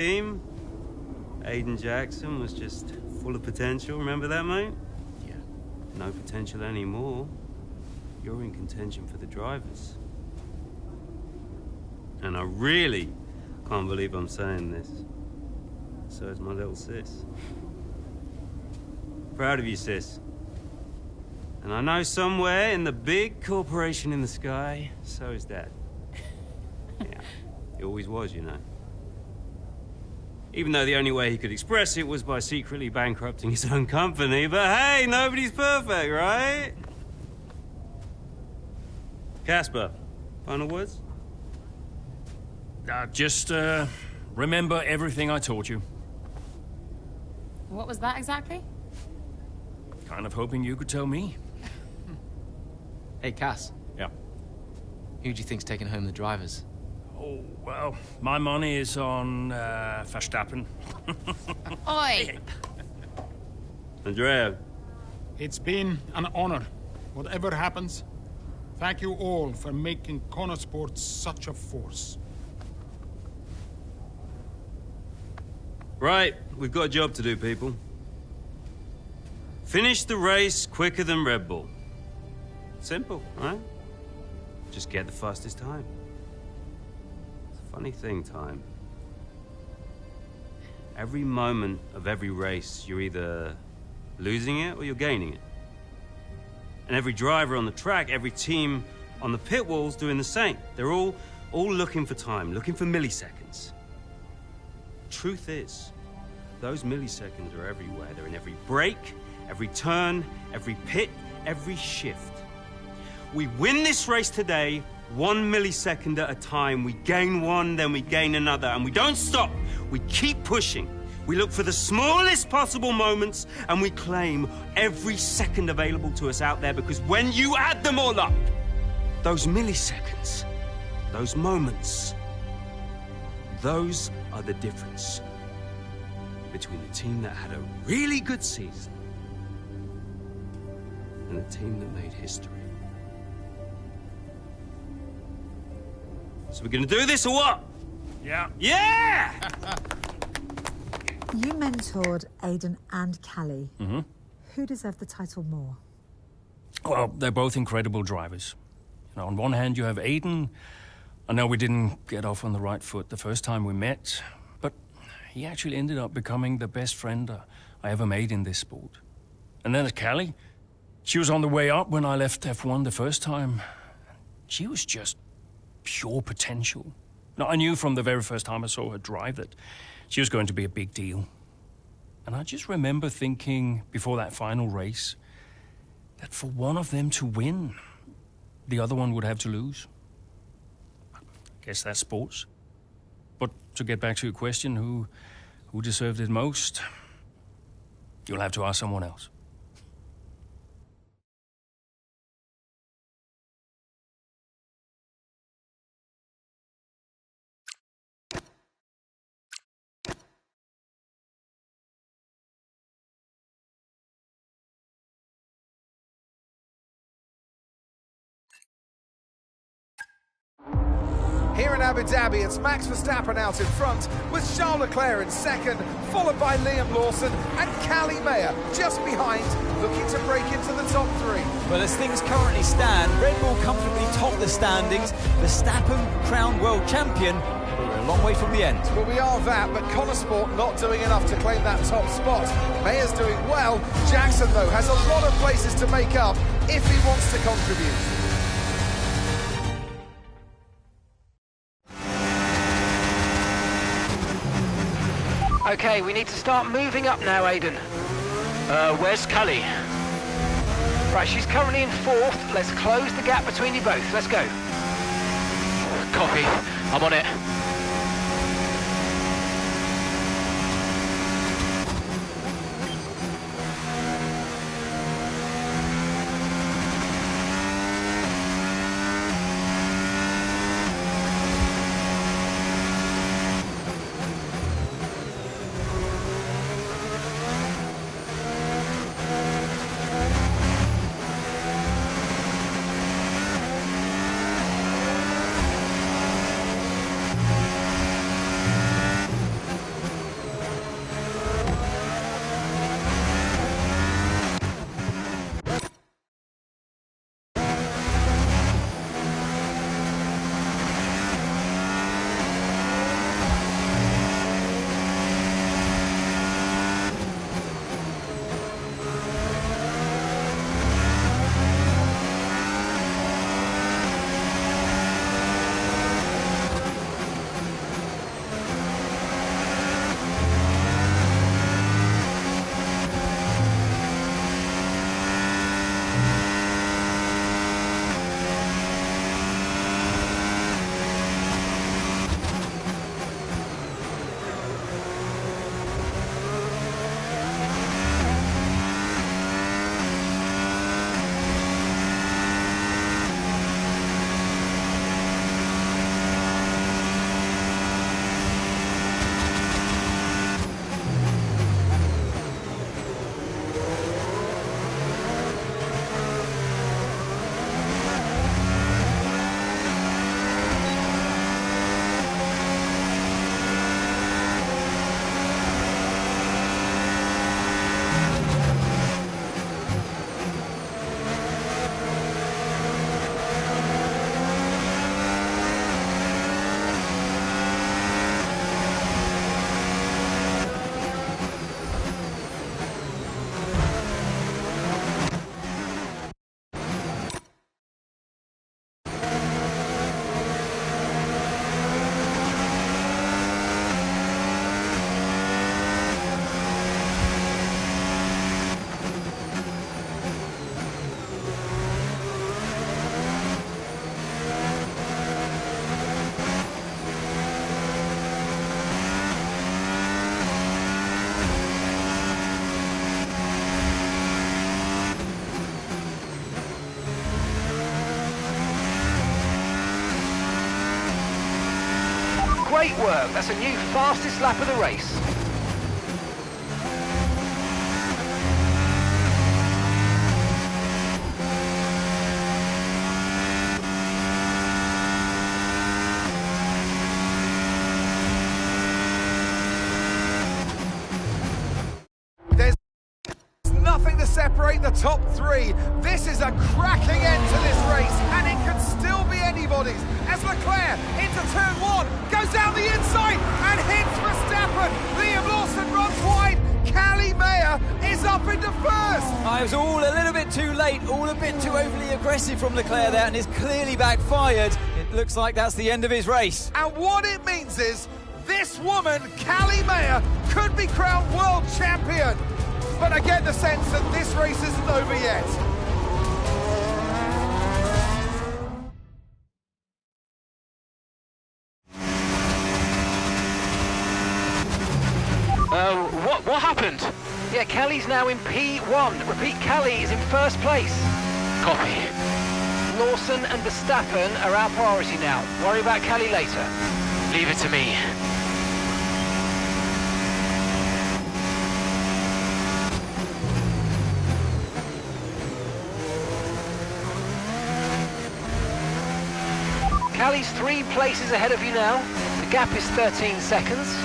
team. Aiden Jackson was just full of potential. Remember that, mate? Yeah. No potential anymore. You're in contention for the drivers. And I really can't believe I'm saying this. So is my little sis. Proud of you, sis. And I know somewhere in the big corporation in the sky, so is Dad. Yeah, he always was, you know. Even though the only way he could express it was by secretly bankrupting his own company. But hey, nobody's perfect, right? Casper, final words? Just remember everything I taught you. What was that exactly? Kind of hoping you could tell me. Hey, Cass. Yeah. Who do you think's taking home the drivers? Oh, well, my money is on Verstappen. Oi! Andrea. It's been an honor. Whatever happens, thank you all for making Connosport such a force. Right, we've got a job to do, people. Finish the race quicker than Red Bull. Simple, right? Just get the fastest time. It's a funny thing, time. Every moment of every race, you're either losing it or you're gaining it. And every driver on the track, every team on the pit wall's doing the same. They're all looking for time, looking for milliseconds. Truth is, those milliseconds are everywhere. They're in every brake, every turn, every pit, every shift. We win this race today, 1 millisecond at a time. We gain one, then we gain another, and we don't stop. We keep pushing. We look for the smallest possible moments, and we claim every second available to us out there, because when you add them all up, those milliseconds, those moments, those are the difference between the team that had a really good season and the team that made history. So we're gonna do this or what? Yeah. Yeah! You mentored Aiden and Callie. Mm-hmm. Who deserved the title more? Well, they're both incredible drivers. You know, on one hand, you have Aiden. I know we didn't get off on the right foot the first time we met, but he actually ended up becoming the best friend I ever made in this sport. And then there's Callie. She was on the way up when I left F1 the first time. She was just pure potential. Now, I knew from the very first time I saw her drive that she was going to be a big deal. And I just remember thinking before that final race that for one of them to win, the other one would have to lose. Guess that's sports. But to get back to your question, who deserved it most? You'll have to ask someone else. Here in Abu Dhabi, it's Max Verstappen out in front, with Charles Leclerc in second, followed by Liam Lawson and Callie Mayer just behind, looking to break into the top three. Well, as things currently stand, Red Bull comfortably top the standings. Verstappen, crowned world champion, but we're a long way from the end. Well, we are that, but Connosport not doing enough to claim that top spot. Mayer's doing well. Jackson, though, has a lot of places to make up if he wants to contribute. Okay, we need to start moving up now, Aiden. Where's Callie? Right, she's currently in fourth. Let's close the gap between you both. Let's go. Copy. I'm on it. Great work. That's a new fastest lap of the race. There's nothing to separate the top three. This is a cracking end to this race, and it could still be anybody's. As Leclerc into turn one, goes down the inside and hits Verstappen. Liam Lawson runs wide. Callie Mayer is up into first. I was all a little bit too late, all a bit too overly aggressive from Leclerc there, and it's clearly backfired. It looks like that's the end of his race. And what it means is this woman, Callie Mayer, could be crowned world champion. But I get the sense that this race isn't over yet. What happened? Yeah, Callie's now in P1. Repeat, Callie is in first place. Copy. Lawson and Verstappen are our priority now. Worry about Callie later. Leave it to me. Callie's 3 places ahead of you now. The gap is 13 seconds.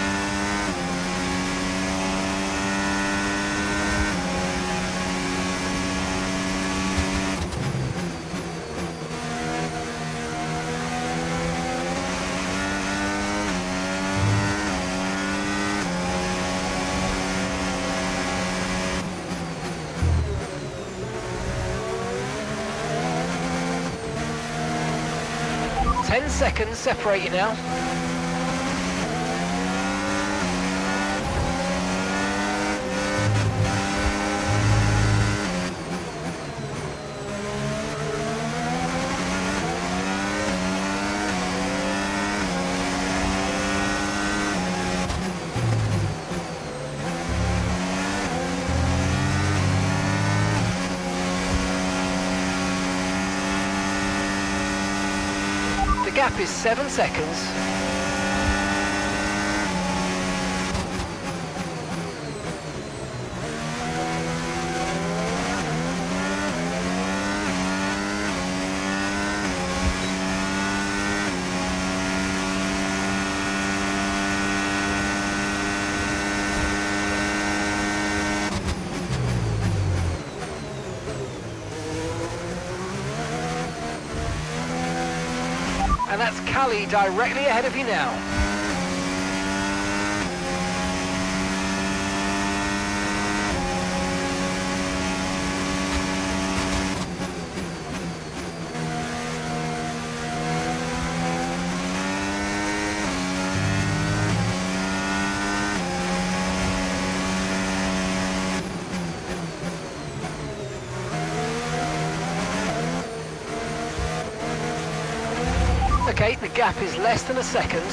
Ten seconds separate you now. The gap is 7 seconds. And that's Callie directly ahead of you now. Okay, the gap is less than a second.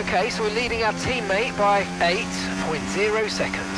Okay, so we're leading our teammate by 8.0 seconds.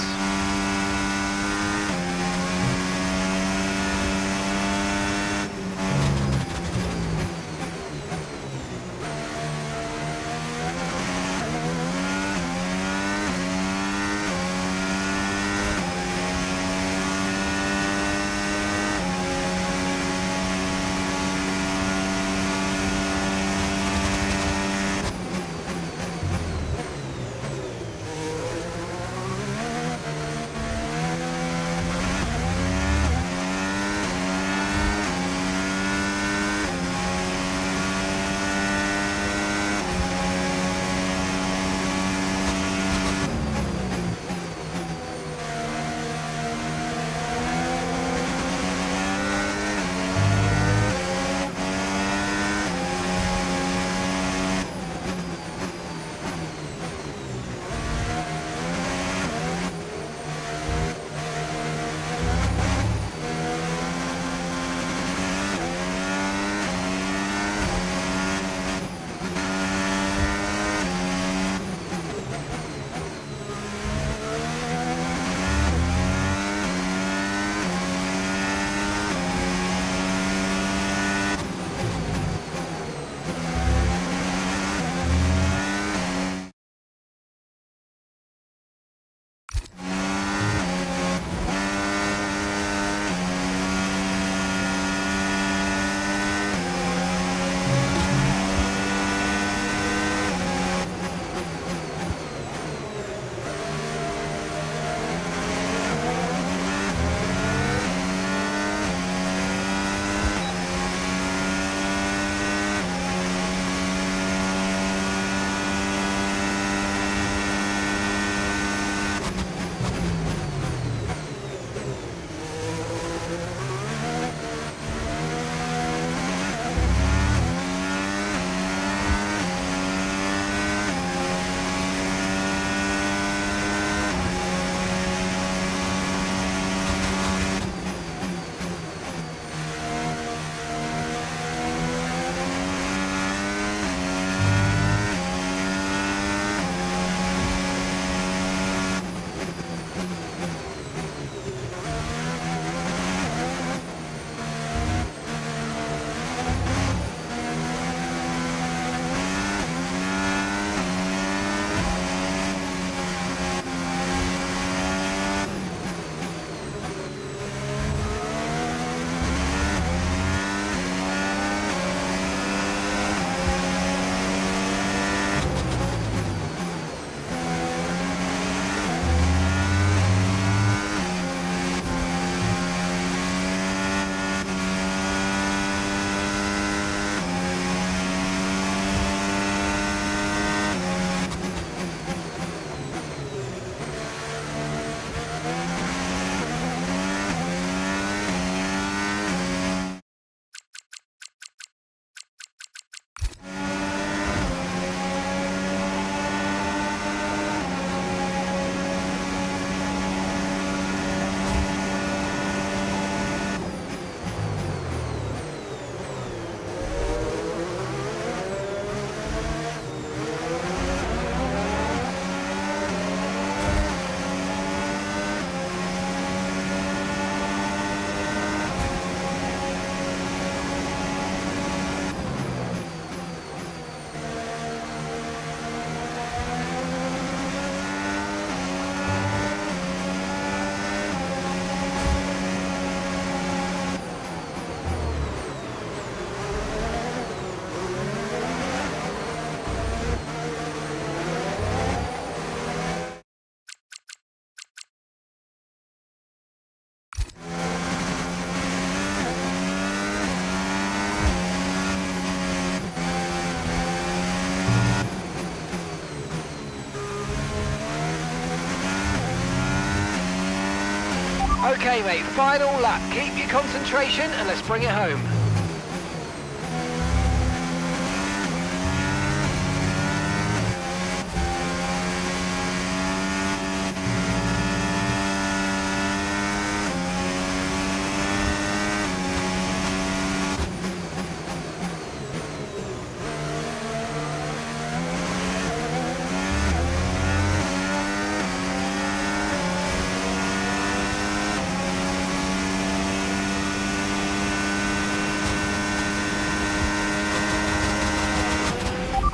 Okay, mate, final lap. Keep your concentration and let's bring it home.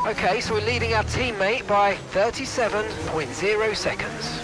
Okay, so we're leading our teammate by 37.0 seconds.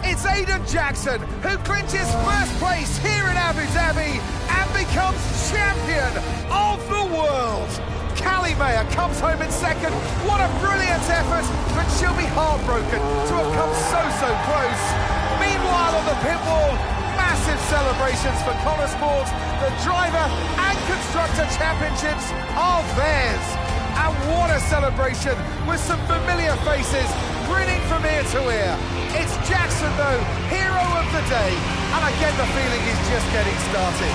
It's Aiden Jackson who clinches first place here in Abu Dhabi and becomes champion of the world. Callie Mayer comes home in second. What a brilliant effort, but she'll be heartbroken to have come so close. Meanwhile, on the pit wall, massive celebrations for Connor Sport. The driver and constructor championships are theirs. And what a celebration with some familiar faces grinning from ear to ear. It's Jackson, though, hero of the day, and I get the feeling he's just getting started.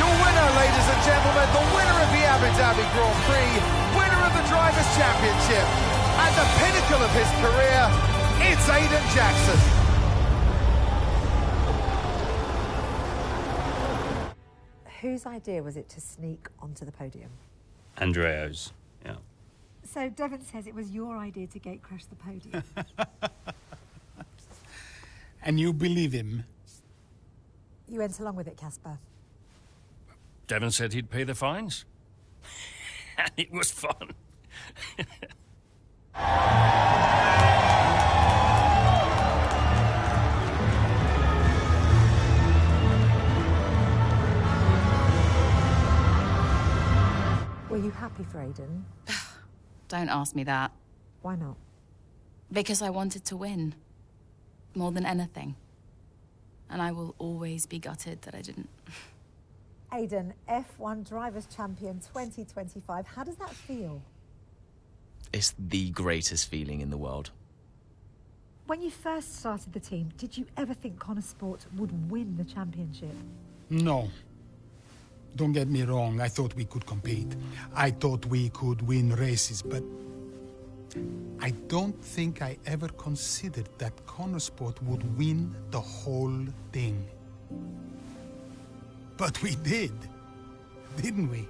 Your winner, ladies and gentlemen, the winner of the Abu Dhabi Grand Prix, winner of the Drivers' Championship, and the pinnacle of his career, it's Aiden Jackson. Whose idea was it to sneak onto the podium? Andreo's, yeah. So Devon says it was your idea to gate crash the podium. And you believe him? You went along with it, Casper. Devon said he'd pay the fines. And it was fun. Were you happy for Aiden? Don't ask me that. Why not? Because I wanted to win. More than anything. And I will always be gutted that I didn't. Aiden, F1 Drivers' Champion 2025. How does that feel? It's the greatest feeling in the world. When you first started the team, did you ever think Connor Sport would win the championship? No. Don't get me wrong, I thought we could compete. I thought we could win races, but I don't think I ever considered that Connor Sport would win the whole thing. But we did, didn't we?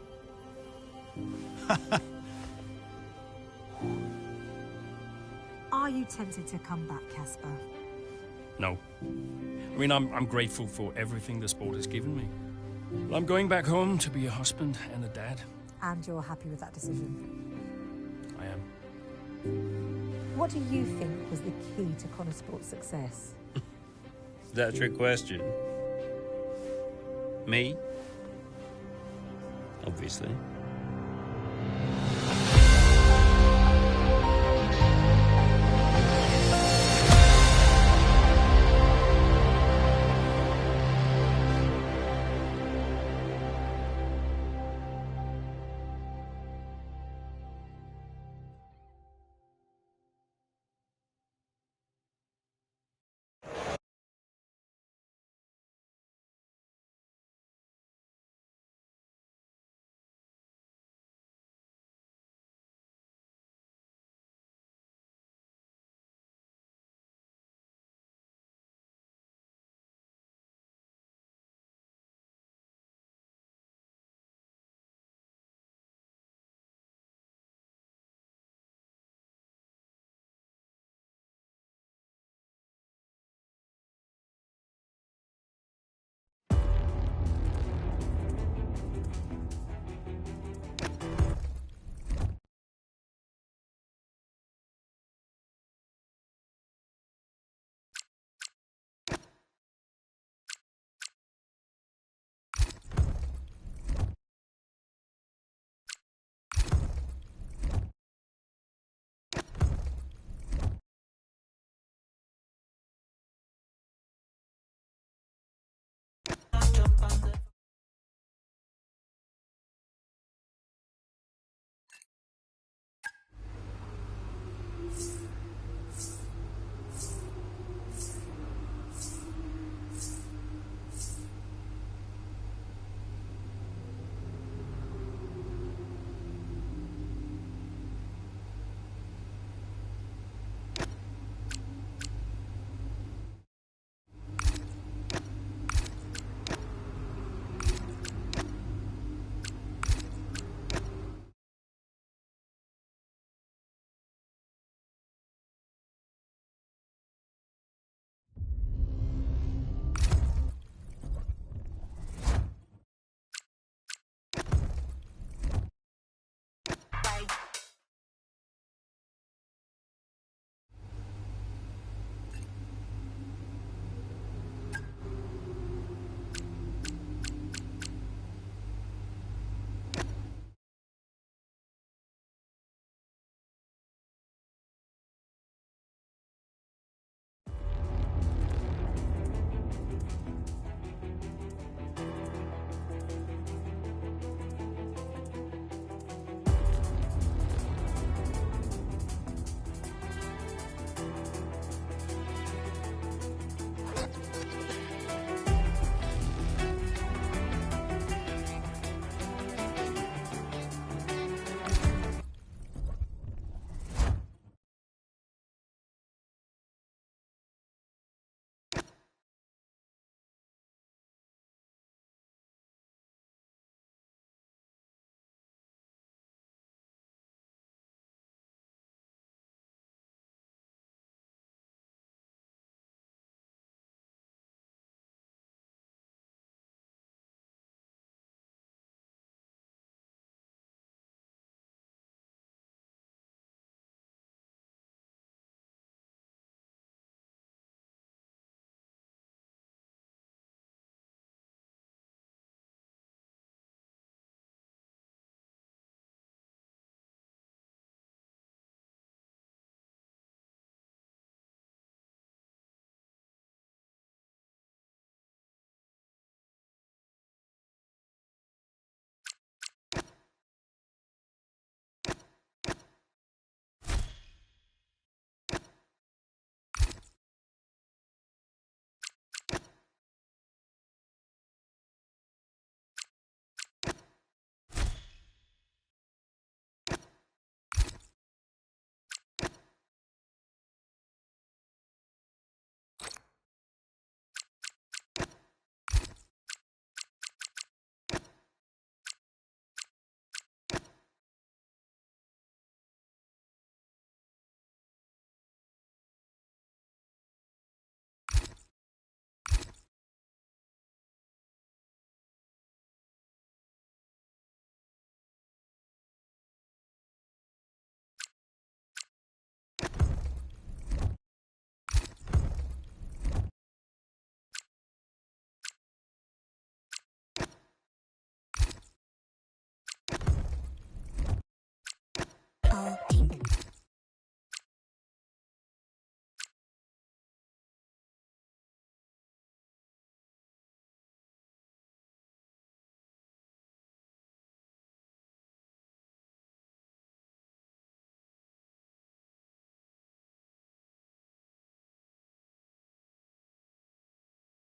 Are you tempted to come back, Casper? No. I mean, I'm grateful for everything the sport has given me. I'm going back home to be a husband and a dad. And you're happy with that decision? I am. What do you think was the key to Connor Sport's success? Is that a trick question? Me? Obviously.